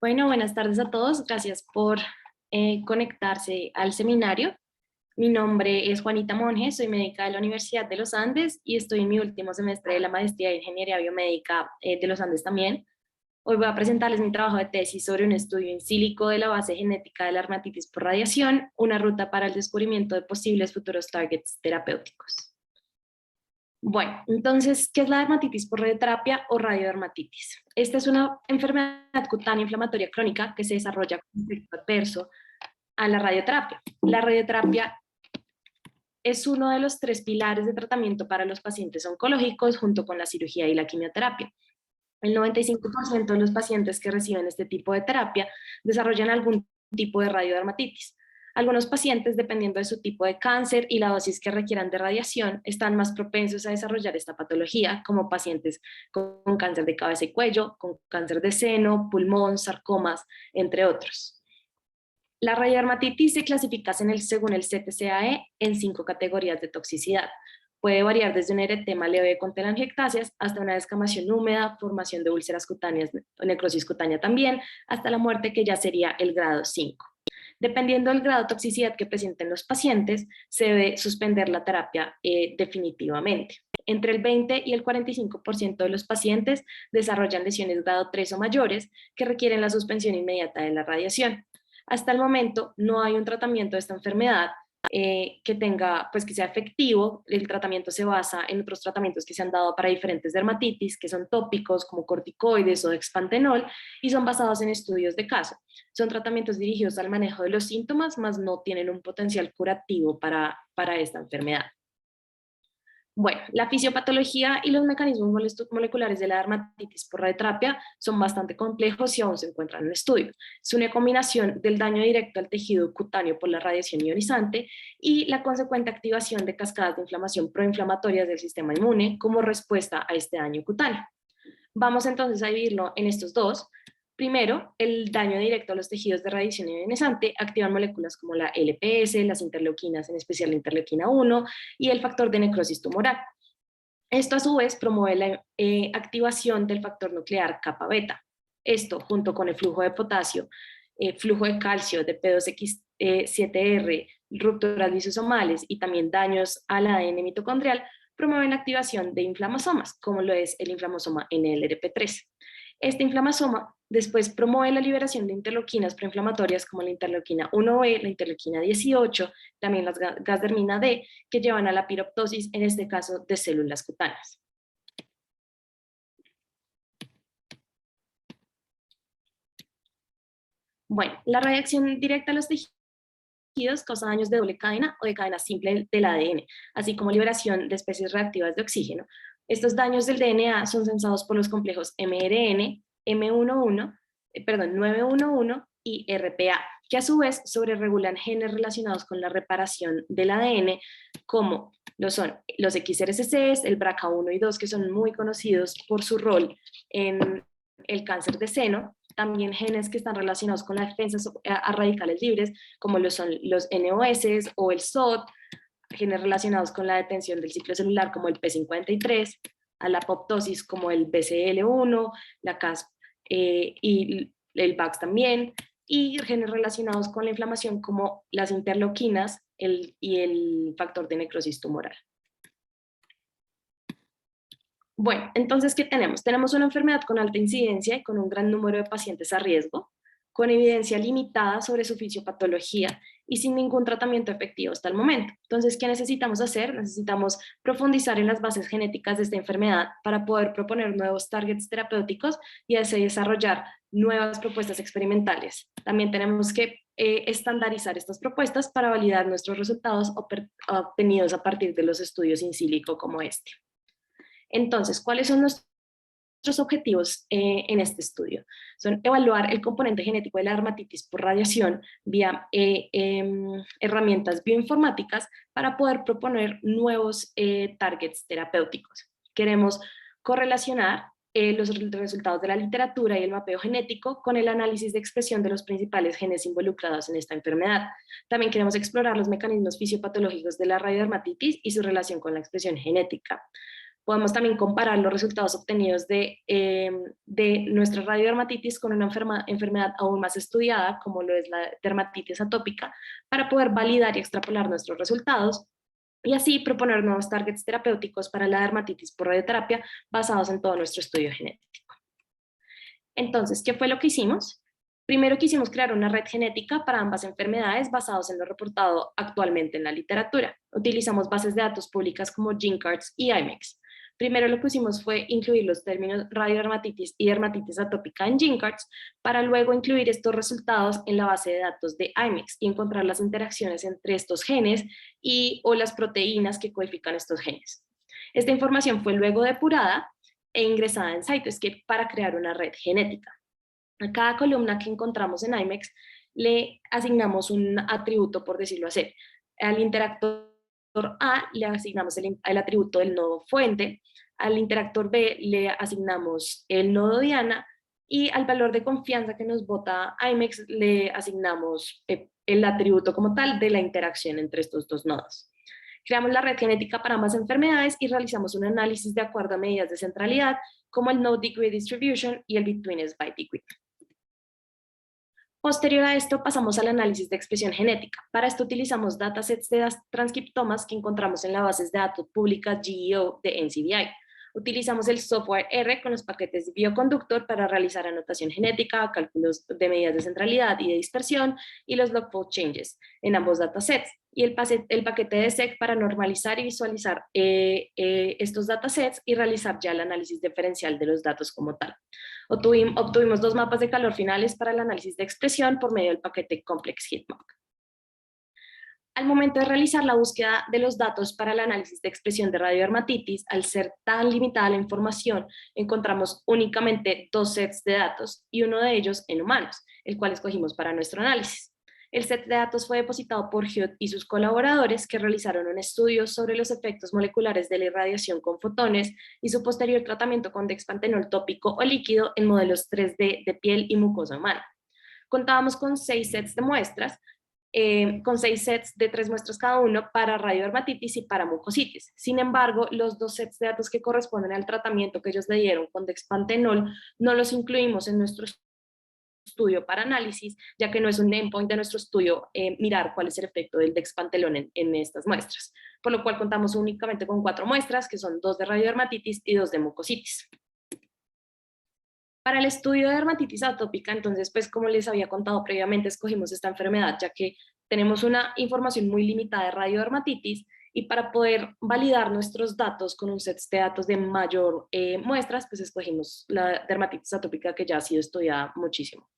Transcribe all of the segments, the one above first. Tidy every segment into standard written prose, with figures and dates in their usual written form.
Bueno, buenas tardes a todos. Gracias por conectarse al seminario. Mi nombre es Juanita Monge, soy médica de la Universidad de los Andes y estoy en mi último semestre de la maestría de Ingeniería Biomédica de los Andes también. Hoy voy a presentarles mi trabajo de tesis sobre un estudio in silico de la base genética de la dermatitis por radiación, una ruta para el descubrimiento de posibles futuros targets terapéuticos. Bueno, entonces, ¿qué es la dermatitis por radioterapia o radiodermatitis? Esta es una enfermedad cutánea inflamatoria crónica que se desarrolla con efecto adverso a la radioterapia. La radioterapia es uno de los tres pilares de tratamiento para los pacientes oncológicos junto con la cirugía y la quimioterapia. El 95% de los pacientes que reciben este tipo de terapia desarrollan algún tipo de radiodermatitis. Algunos pacientes, dependiendo de su tipo de cáncer y la dosis que requieran de radiación, están más propensos a desarrollar esta patología, como pacientes con cáncer de cabeza y cuello, con cáncer de seno, pulmón, sarcomas, entre otros. La radiodermatitis se clasifica según el CTCAE en 5 categorías de toxicidad. Puede variar desde un eritema leve con telangiectasias hasta una descamación húmeda, formación de úlceras cutáneas, necrosis cutánea también, hasta la muerte, que ya sería el grado 5. Dependiendo del grado de toxicidad que presenten los pacientes, se debe suspender la terapia definitivamente. Entre el 20 y el 45% de los pacientes desarrollan lesiones grado 3 o mayores que requieren la suspensión inmediata de la radiación. Hasta el momento no hay un tratamiento de esta enfermedad que sea efectivo. El tratamiento se basa en otros tratamientos que se han dado para diferentes dermatitis, que son tópicos como corticoides o dexpantenol, y son basados en estudios de caso. Son tratamientos dirigidos al manejo de los síntomas, mas no tienen un potencial curativo para esta enfermedad. Bueno, la fisiopatología y los mecanismos moleculares de la dermatitis por radioterapia son bastante complejos y aún se encuentran en estudio. Es una combinación del daño directo al tejido cutáneo por la radiación ionizante y la consecuente activación de cascadas de inflamación proinflamatorias del sistema inmune como respuesta a este daño cutáneo. Vamos entonces a dividirlo en estos dos. Primero, el daño directo a los tejidos de radiación ionizante activan moléculas como la LPS, las interleuquinas, en especial la interleuquina 1, y el factor de necrosis tumoral. Esto a su vez promueve la activación del factor nuclear kappa beta. Esto, junto con el flujo de potasio, flujo de calcio, de P2X7R, rupturas lisosomales y también daños al ADN mitocondrial, promueven la activación de inflamasomas, como lo es el inflamosoma NLRP3. Este inflamasoma después promueve la liberación de interleuquinas proinflamatorias como la interleuquina 1B, la interleuquina 18, también las gasdermina D, que llevan a la piroptosis, en este caso de células cutáneas. Bueno, la radiación directa a los tejidos causa daños de doble cadena o de cadena simple del ADN, así como liberación de especies reactivas de oxígeno. Estos daños del DNA son sensados por los complejos mRN, M11, 911 y RPA, que a su vez sobreregulan genes relacionados con la reparación del ADN, como lo son los XRCCs, el BRCA1 y 2, que son muy conocidos por su rol en el cáncer de seno. También genes que están relacionados con la defensa a radicales libres, como lo son los NOS o el SOT, genes relacionados con la detención del ciclo celular, como el P53, a la apoptosis, como el BCL1, la CASP y el VAX también, y genes relacionados con la inflamación, como las interleuquinas y el factor de necrosis tumoral. Bueno, entonces, ¿qué tenemos? Tenemos una enfermedad con alta incidencia y con un gran número de pacientes a riesgo, con evidencia limitada sobre su fisiopatología y sin ningún tratamiento efectivo hasta el momento. Entonces, ¿qué necesitamos hacer? Necesitamos profundizar en las bases genéticas de esta enfermedad para poder proponer nuevos targets terapéuticos y así desarrollar nuevas propuestas experimentales. También tenemos que estandarizar estas propuestas para validar nuestros resultados obtenidos a partir de los estudios in silico como este. Entonces, ¿cuáles son nuestros objetivos en este estudio? Son evaluar el componente genético de la dermatitis por radiación vía herramientas bioinformáticas para poder proponer nuevos targets terapéuticos. Queremos correlacionar los resultados de la literatura y el mapeo genético con el análisis de expresión de los principales genes involucrados en esta enfermedad. También queremos explorar los mecanismos fisiopatológicos de la radiodermatitis y su relación con la expresión genética. Podemos también comparar los resultados obtenidos de nuestra radiodermatitis con una enfermedad aún más estudiada, como lo es la dermatitis atópica, para poder validar y extrapolar nuestros resultados y así proponer nuevos targets terapéuticos para la dermatitis por radioterapia basados en todo nuestro estudio genético. Entonces, ¿qué fue lo que hicimos? Primero quisimos crear una red genética para ambas enfermedades basados en lo reportado actualmente en la literatura. Utilizamos bases de datos públicas como GeneCards y IMEX. Primero lo que hicimos fue incluir los términos radiodermatitis y dermatitis atópica en GeneCards para luego incluir estos resultados en la base de datos de IMEX y encontrar las interacciones entre estos genes o las proteínas que codifican estos genes. Esta información fue luego depurada e ingresada en Cytoscape para crear una red genética. A cada columna que encontramos en IMEX le asignamos un atributo, por decirlo así. Al interactor A le asignamos el atributo del nodo fuente, al interactor B le asignamos el nodo diana y al valor de confianza que nos bota IMEX le asignamos el atributo como tal de la interacción entre estos dos nodos. Creamos la red genética para ambas enfermedades y realizamos un análisis de acuerdo a medidas de centralidad como el node degree distribution y el betweenness by degree. Posterior a esto pasamos al análisis de expresión genética. Para esto utilizamos datasets de transcriptomas que encontramos en las bases de datos públicas GEO de NCBI. Utilizamos el software R con los paquetes de bioconductor para realizar anotación genética, cálculos de medidas de centralidad y de dispersión y los log changes en ambos datasets. Y el paquete de SEC para normalizar y visualizar estos datasets y realizar ya el análisis diferencial de los datos como tal. Obtuvimos dos mapas de calor finales para el análisis de expresión por medio del paquete Complex Heatmap. Al momento de realizar la búsqueda de los datos para el análisis de expresión de radiodermatitis, al ser tan limitada la información, encontramos únicamente dos sets de datos y uno de ellos en humanos, el cual escogimos para nuestro análisis. El set de datos fue depositado por Huth y sus colaboradores que realizaron un estudio sobre los efectos moleculares de la irradiación con fotones y su posterior tratamiento con dexpantenol tópico o líquido en modelos 3D de piel y mucosa humana. Contábamos con 6 sets de muestras, con 6 sets de 3 muestras cada uno para radiodermatitis y para mucositis. Sin embargo, los 2 sets de datos que corresponden al tratamiento que ellos le dieron con dexpantenol no los incluimos en nuestro estudio para análisis, ya que no es un endpoint de nuestro estudio mirar cuál es el efecto del dexpantenol en estas muestras, por lo cual contamos únicamente con 4 muestras, que son 2 de radiodermatitis y 2 de mucositis. Para el estudio de dermatitis atópica, entonces, pues como les había contado previamente, escogimos esta enfermedad, ya que tenemos una información muy limitada de radiodermatitis, y para poder validar nuestros datos con un set de datos de mayor muestras, pues escogimos la dermatitis atópica, que ya ha sido estudiada muchísimo.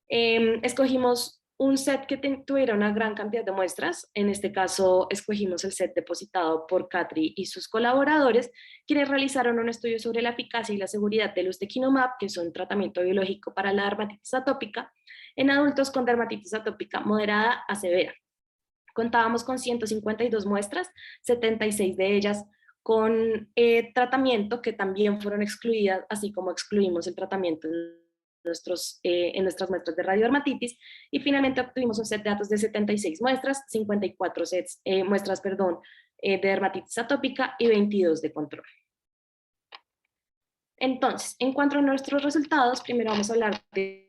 Escogimos un set que tuviera una gran cantidad de muestras. En este caso escogimos el set depositado por Katri y sus colaboradores, quienes realizaron un estudio sobre la eficacia y la seguridad del ustekinumab, que es un tratamiento biológico para la dermatitis atópica, en adultos con dermatitis atópica moderada a severa. Contábamos con 152 muestras, 76 de ellas con tratamiento, que también fueron excluidas, así como excluimos el tratamiento en nuestras muestras de radiodermatitis, y finalmente obtuvimos un set de datos de 76 muestras, 54 muestras de dermatitis atópica y 22 de control. Entonces, en cuanto a nuestros resultados, primero vamos a hablar de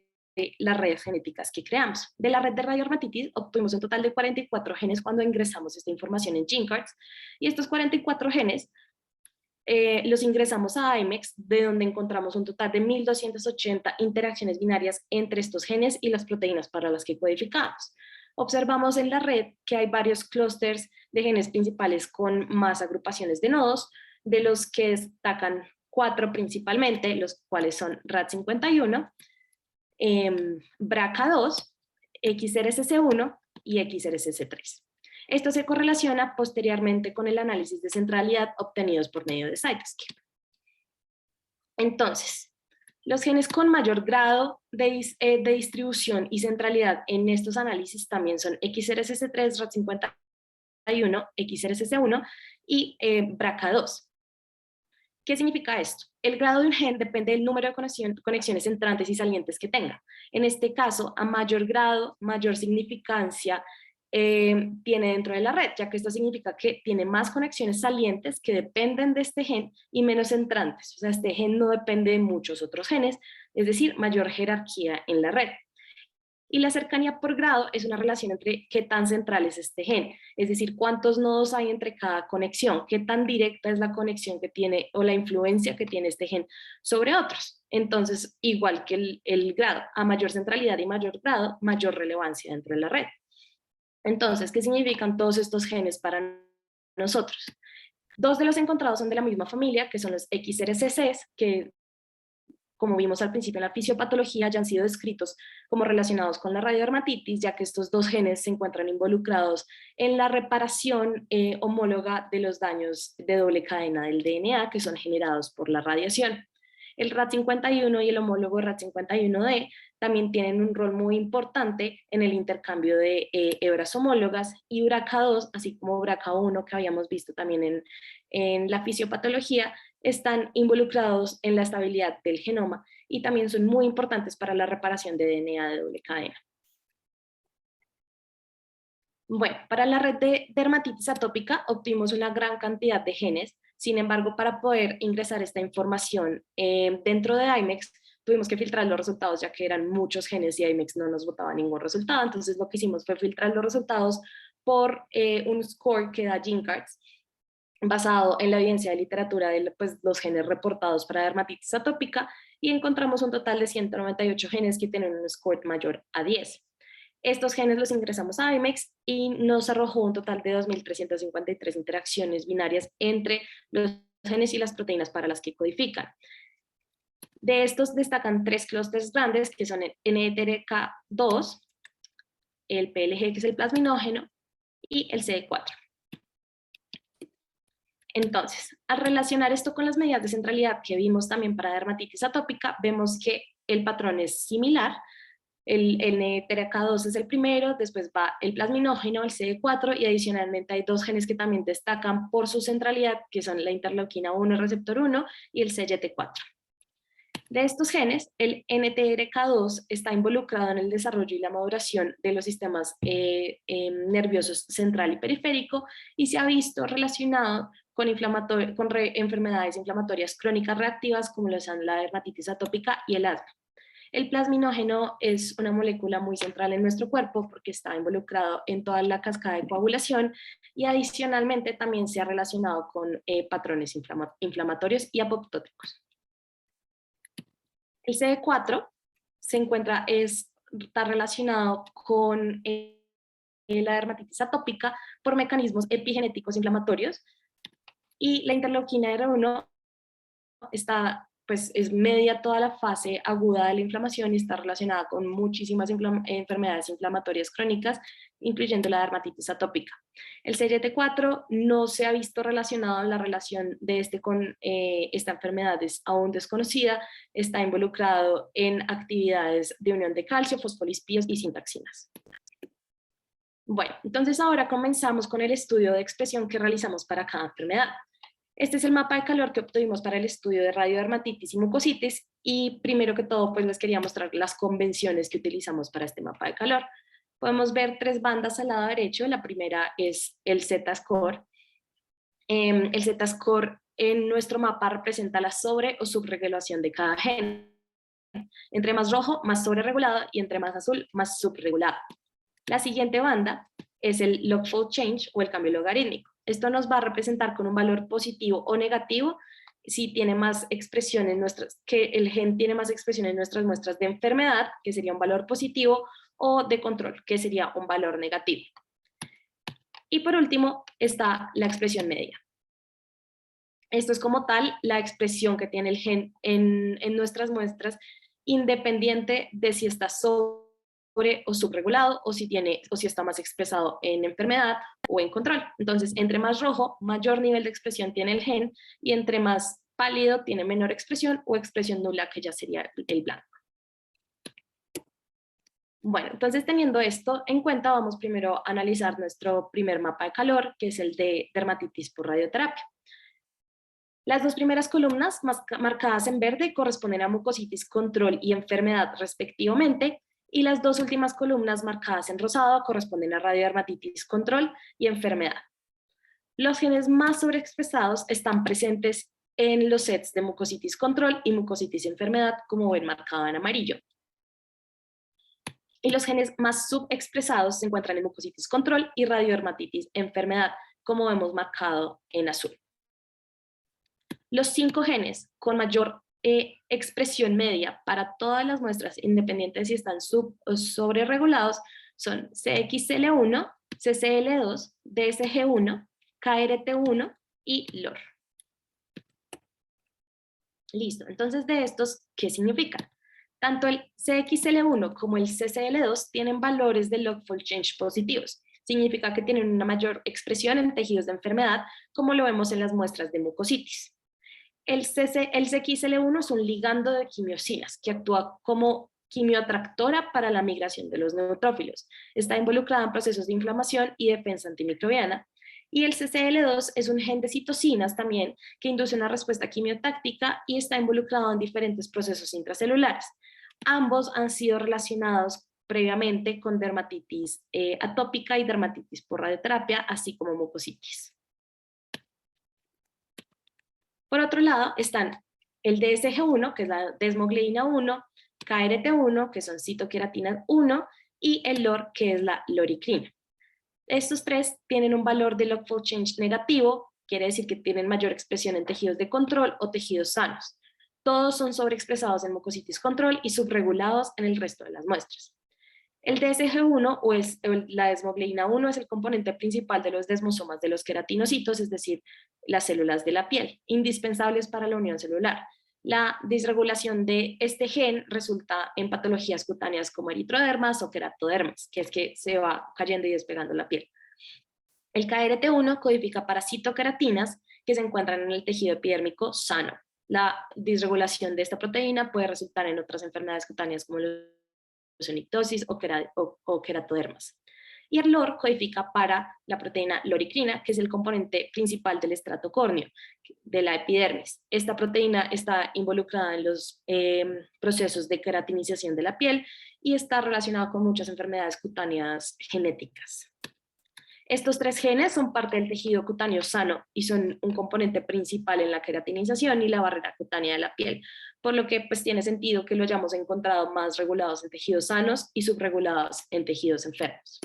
las redes genéticas que creamos. De la red de radiodermatitis obtuvimos un total de 44 genes cuando ingresamos esta información en GeneCards, y estos 44 genes los ingresamos a IMEX, de donde encontramos un total de 1.280 interacciones binarias entre estos genes y las proteínas para las que codificamos. Observamos en la red que hay varios clústeres de genes principales con más agrupaciones de nodos, de los que destacan 4 principalmente, los cuales son RAD51, BRCA2, XRSS1 y XRSS3. Esto se correlaciona posteriormente con el análisis de centralidad obtenidos por medio de Cytoscape. Entonces, los genes con mayor grado de distribución y centralidad en estos análisis también son XRSS3, RAD51, XRSS1 y BRCA2. ¿Qué significa esto? El grado de un gen depende del número de conexiones entrantes y salientes que tenga. En este caso, a mayor grado, mayor significancia tiene dentro de la red, ya que esto significa que tiene más conexiones salientes que dependen de este gen y menos entrantes. O sea, este gen no depende de muchos otros genes, es decir, mayor jerarquía en la red. Y la cercanía por grado es una relación entre qué tan central es este gen, es decir, cuántos nodos hay entre cada conexión, qué tan directa es la conexión que tiene o la influencia que tiene este gen sobre otros. Entonces, igual que el grado, a mayor centralidad y mayor grado, mayor relevancia dentro de la red. Entonces, ¿qué significan todos estos genes para nosotros? Dos de los encontrados son de la misma familia, que son los XRCCs, que como vimos al principio en la fisiopatología, ya han sido descritos como relacionados con la radiodermatitis, ya que estos dos genes se encuentran involucrados en la reparación homóloga de los daños de doble cadena del DNA que son generados por la radiación. El RAD51 y el homólogo RAD51D también tienen un rol muy importante en el intercambio de hebras homólogas, y BRCA2, así como BRCA1 que habíamos visto también en la fisiopatología, están involucrados en la estabilidad del genoma y también son muy importantes para la reparación de DNA de doble cadena. Bueno, para la red de dermatitis atópica obtuvimos una gran cantidad de genes. Sin embargo, para poder ingresar esta información dentro de IMEX, tuvimos que filtrar los resultados, ya que eran muchos genes y IMEX no nos botaba ningún resultado. Entonces lo que hicimos fue filtrar los resultados por un score que da GeneCards, basado en la evidencia de literatura de pues, los genes reportados para dermatitis atópica, y encontramos un total de 198 genes que tienen un score mayor a 10. Estos genes los ingresamos a IMEX y nos arrojó un total de 2.353 interacciones binarias entre los genes y las proteínas para las que codifican. De estos destacan tres clústeres grandes, que son el NTRK2, el PLG, que es el plasminógeno, y el CD4. Entonces, al relacionar esto con las medidas de centralidad que vimos también para dermatitis atópica, vemos que el patrón es similar. El NTRK2 es el primero, después va el plasminógeno, el CD4, y adicionalmente hay dos genes que también destacan por su centralidad, que son la interleuquina 1, el receptor 1, y el CYT4. De estos genes, el NTRK2 está involucrado en el desarrollo y la maduración de los sistemas nerviosos central y periférico, y se ha visto relacionado con enfermedades inflamatorias crónicas reactivas como lo son la dermatitis atópica y el asma. El plasminógeno es una molécula muy central en nuestro cuerpo porque está involucrado en toda la cascada de coagulación, y adicionalmente también se ha relacionado con patrones inflamatorios y apoptóticos. El CD4 está relacionado con la dermatitis atópica por mecanismos epigenéticos inflamatorios, y la interleuquina R1 es media toda la fase aguda de la inflamación y está relacionada con muchísimas enfermedades inflamatorias crónicas, incluyendo la dermatitis atópica. El CYT4 no se ha visto relacionado. La relación de este con esta enfermedad es aún desconocida. Está involucrado en actividades de unión de calcio, fosfolípidos y sintaxinas. Bueno, entonces ahora comenzamos con el estudio de expresión que realizamos para cada enfermedad. Este es el mapa de calor que obtuvimos para el estudio de radiodermatitis y mucositis, y primero que todo pues les quería mostrar las convenciones que utilizamos para este mapa de calor. Podemos ver tres bandas al lado derecho. La primera es el Z-score. El Z-score en nuestro mapa representa la sobre o subregulación de cada gen. Entre más rojo, más sobreregulado, y entre más azul, más subregulado. La siguiente banda es el log-fold change o el cambio logarítmico. Esto nos va a representar con un valor positivo o negativo si tiene más expresiones que el gen tiene más expresiones en nuestras muestras de enfermedad, que sería un valor positivo, o de control, que sería un valor negativo. Y por último está la expresión media. Esto es como tal la expresión que tiene el gen en nuestras muestras, independiente de si está sobre o subregulado, o si está más expresado en enfermedad o en control. Entonces, entre más rojo, mayor nivel de expresión tiene el gen, y entre más pálido tiene menor expresión o expresión nula, que ya sería el blanco. Bueno, entonces teniendo esto en cuenta, vamos primero a analizar nuestro primer mapa de calor, que es el de dermatitis por radioterapia. Las dos primeras columnas marcadas en verde corresponden a mucositis, control y enfermedad respectivamente, Y las dos últimas columnas marcadas en rosado corresponden a radiodermatitis control y enfermedad. Los genes más sobreexpresados están presentes en los sets de mucositis control y mucositis enfermedad, como ven marcado en amarillo. Y los genes más subexpresados se encuentran en mucositis control y radiodermatitis enfermedad, como vemos marcado en azul. Los 5 genes con mayor expresión media para todas las muestras, independientes si están sub o sobreregulados, son CXL1, CCL2, DSG1, KRT1 y LOR. Listo, entonces de estos, ¿qué significa? Tanto el CXL1 como el CCL2 tienen valores de log-fold change positivos. Significa que tienen una mayor expresión en tejidos de enfermedad, como lo vemos en las muestras de mucositis. El CXL1 es un ligando de quimiosinas que actúa como quimioatractora para la migración de los neutrófilos. Está involucrada en procesos de inflamación y defensa antimicrobiana. Y el CCL2 es un gen de citocinas también que induce una respuesta quimiotáctica y está involucrado en diferentes procesos intracelulares. Ambos han sido relacionados previamente con dermatitis atópica y dermatitis por radioterapia, así como mucositis. Por otro lado están el DSG1, que es la desmogleína 1, KRT1, que son citoqueratinas 1, y el LOR, que es la loricrina. Estos tres tienen un valor de log-fold change negativo, quiere decir que tienen mayor expresión en tejidos de control o tejidos sanos. Todos son sobreexpresados en mucositis control y subregulados en el resto de las muestras. El DSG1 o la desmogleína 1 es el componente principal de los desmosomas de los queratinocitos, es decir, las células de la piel, indispensables para la unión celular. La disregulación de este gen resulta en patologías cutáneas como eritrodermas o queratodermas, que es que se va cayendo y despegando la piel. El KRT1 codifica para citoqueratinas que se encuentran en el tejido epidérmico sano. La disregulación de esta proteína puede resultar en otras enfermedades cutáneas como leuconictosis o queratodermas. Y el LOR codifica para la proteína loricrina, que es el componente principal del estrato córneo, de la epidermis. Esta proteína está involucrada en los procesos de queratinización de la piel y está relacionada con muchas enfermedades cutáneas genéticas. Estos 3 genes son parte del tejido cutáneo sano y son un componente principal en la queratinización y la barrera cutánea de la piel, por lo que pues tiene sentido que lo hayamos encontrado más regulados en tejidos sanos y subregulados en tejidos enfermos.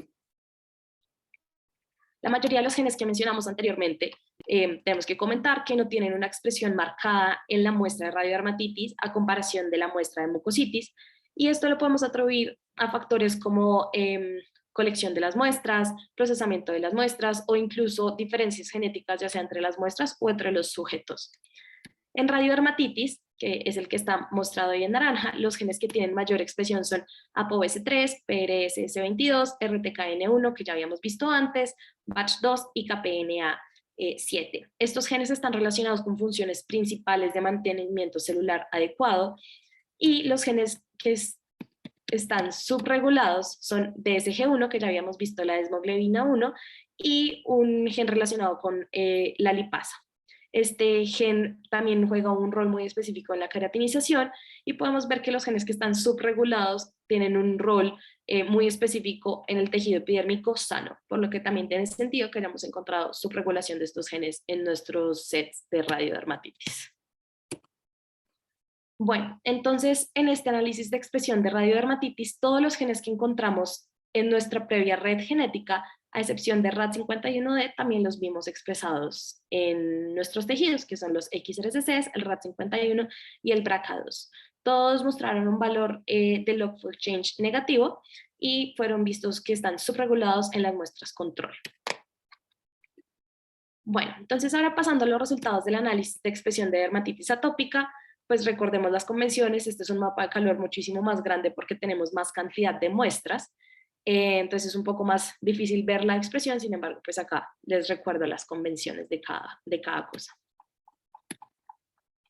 La mayoría de los genes que mencionamos anteriormente, tenemos que comentar que no tienen una expresión marcada en la muestra de radiodermatitis a comparación de la muestra de mucositis, y esto lo podemos atribuir a factores como colección de las muestras, procesamiento de las muestras o incluso diferencias genéticas ya sea entre las muestras o entre los sujetos. En radiodermatitis, que es el que está mostrado ahí en naranja, los genes que tienen mayor expresión son ApoBS3, PRSS22, RTKN1, que ya habíamos visto antes, BATCH2 y KPNA7. Estos genes están relacionados con funciones principales de mantenimiento celular adecuado y los genes que están subregulados son DSG1, que ya habíamos visto, la desmoglobina 1, y un gen relacionado con la lipasa. Este gen también juega un rol muy específico en la queratinización y podemos ver que los genes que están subregulados tienen un rol muy específico en el tejido epidérmico sano, por lo que también tiene sentido que hayamos encontrado subregulación de estos genes en nuestros sets de radiodermatitis. Bueno, entonces en este análisis de expresión de radiodermatitis, todos los genes que encontramos en nuestra previa red genética, a excepción de RAD51D, también los vimos expresados en nuestros tejidos, que son los XRCCs, el RAD51 y el BRCA2. Todos mostraron un valor de log-fold change negativo y fueron vistos que están subregulados en las muestras control. Bueno, entonces ahora pasando a los resultados del análisis de expresión de dermatitis atópica, pues recordemos las convenciones. Este es un mapa de calor muchísimo más grande porque tenemos más cantidad de muestras, entonces es un poco más difícil ver la expresión, sin embargo, pues acá les recuerdo las convenciones de cada cosa.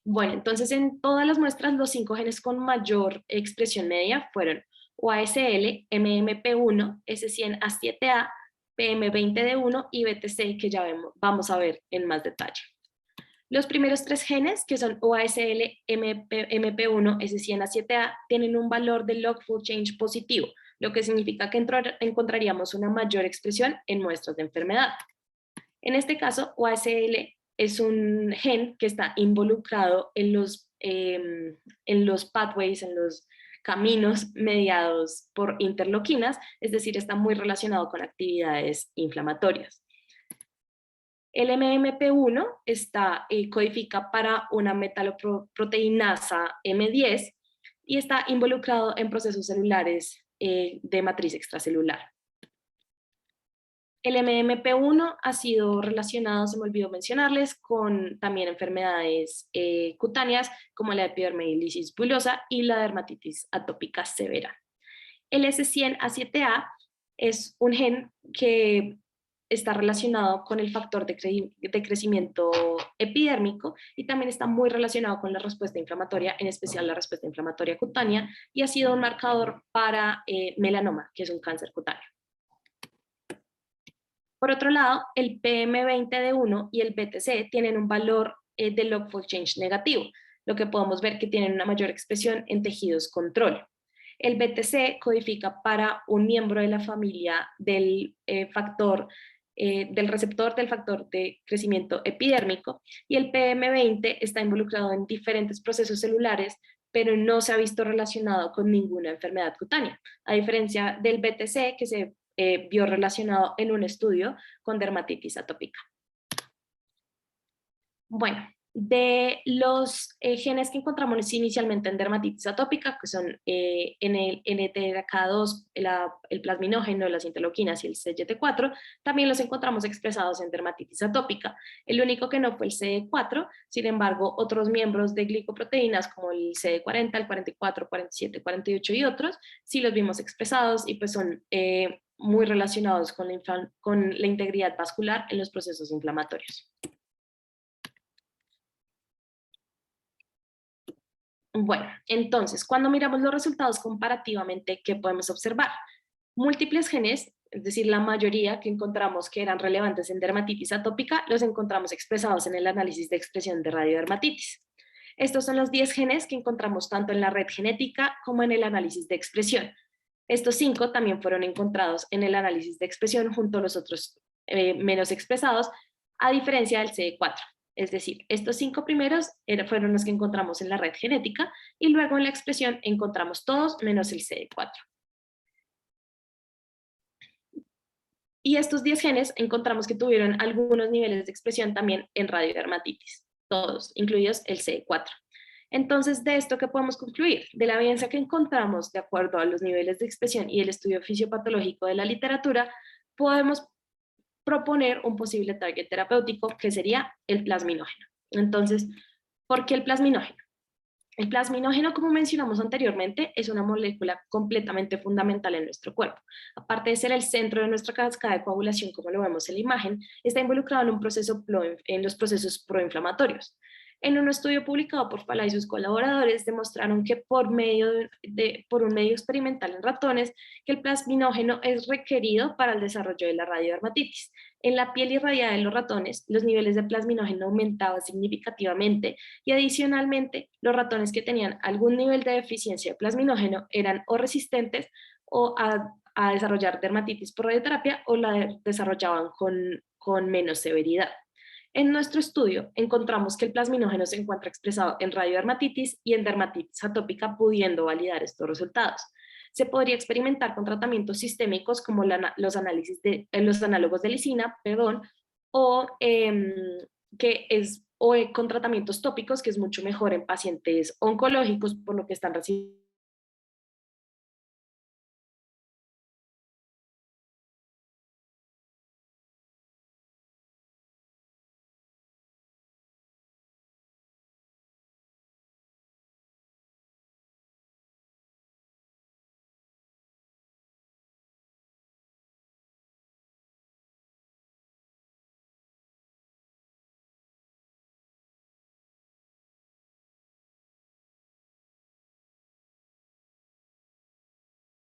Bueno, entonces en todas las muestras los 5 genes con mayor expresión media fueron OASL, MMP1, S100A7A, PM20D1 y BTC, que ya vamos a ver en más detalle. Los primeros tres genes, que son OASL, MP1, S100A7A, tienen un valor de log fold change positivo, lo que significa que encontraríamos una mayor expresión en muestras de enfermedad. En este caso, OASL es un gen que está involucrado en los pathways, en los caminos mediados por interleuquinas, es decir, está muy relacionado con actividades inflamatorias. El MMP1 codifica para una metaloproteinasa M10 y está involucrado en procesos celulares de matriz extracelular. El MMP1 ha sido relacionado, se me olvidó mencionarles, con también enfermedades cutáneas como la epidermolysis bullosa y la dermatitis atópica severa. El S100A7A es un gen que está relacionado con el factor de crecimiento epidérmico y también está muy relacionado con la respuesta inflamatoria, en especial la respuesta inflamatoria cutánea, y ha sido un marcador para melanoma, que es un cáncer cutáneo. Por otro lado, el PM20D1 y el BTC tienen un valor de log fold change negativo, lo que podemos ver que tienen una mayor expresión en tejidos control. El BTC codifica para un miembro de la familia del del receptor del factor de crecimiento epidérmico, y el PM20 está involucrado en diferentes procesos celulares, pero no se ha visto relacionado con ninguna enfermedad cutánea, a diferencia del BTC, que se vio relacionado en un estudio con dermatitis atópica. Bueno, de los genes que encontramos inicialmente en dermatitis atópica, que son en el NTRK2, el plasminógeno, las interleuquinas y el CYT4, también los encontramos expresados en dermatitis atópica. El único que no fue el CD4, sin embargo, otros miembros de glicoproteínas como el CD40, el 44, 47, 48 y otros, sí los vimos expresados y pues son muy relacionados con la integridad vascular en los procesos inflamatorios. Bueno, entonces, cuando miramos los resultados comparativamente, ¿qué podemos observar? Múltiples genes, es decir, la mayoría que encontramos que eran relevantes en dermatitis atópica, los encontramos expresados en el análisis de expresión de radiodermatitis. Estos son los 10 genes que encontramos tanto en la red genética como en el análisis de expresión. Estos 5 también fueron encontrados en el análisis de expresión junto a los otros menos expresados, a diferencia del CD4. Es decir, estos 5 primeros fueron los que encontramos en la red genética y luego en la expresión encontramos todos menos el CD4. Y estos 10 genes encontramos que tuvieron algunos niveles de expresión también en radiodermatitis, todos, incluidos el CD4. Entonces, de esto, ¿qué podemos concluir? De la evidencia que encontramos de acuerdo a los niveles de expresión y el estudio fisiopatológico de la literatura, podemos proponer un posible target terapéutico que sería el plasminógeno. Entonces, ¿por qué el plasminógeno? El plasminógeno, como mencionamos anteriormente, es una molécula completamente fundamental en nuestro cuerpo. Aparte de ser el centro de nuestra cascada de coagulación, como lo vemos en la imagen, está involucrado en los procesos proinflamatorios. En un estudio publicado por Fala y sus colaboradores, demostraron que por un medio experimental en ratones, que el plasminógeno es requerido para el desarrollo de la radiodermatitis. En la piel irradiada de los ratones, los niveles de plasminógeno aumentaban significativamente y adicionalmente, los ratones que tenían algún nivel de deficiencia de plasminógeno eran o resistentes o a desarrollar dermatitis por radioterapia o la desarrollaban con menos severidad. En nuestro estudio encontramos que el plasminógeno se encuentra expresado en radiodermatitis y en dermatitis atópica, pudiendo validar estos resultados. Se podría experimentar con tratamientos sistémicos como los análogos de lisina, o con tratamientos tópicos, que es mucho mejor en pacientes oncológicos, por lo que están recibiendo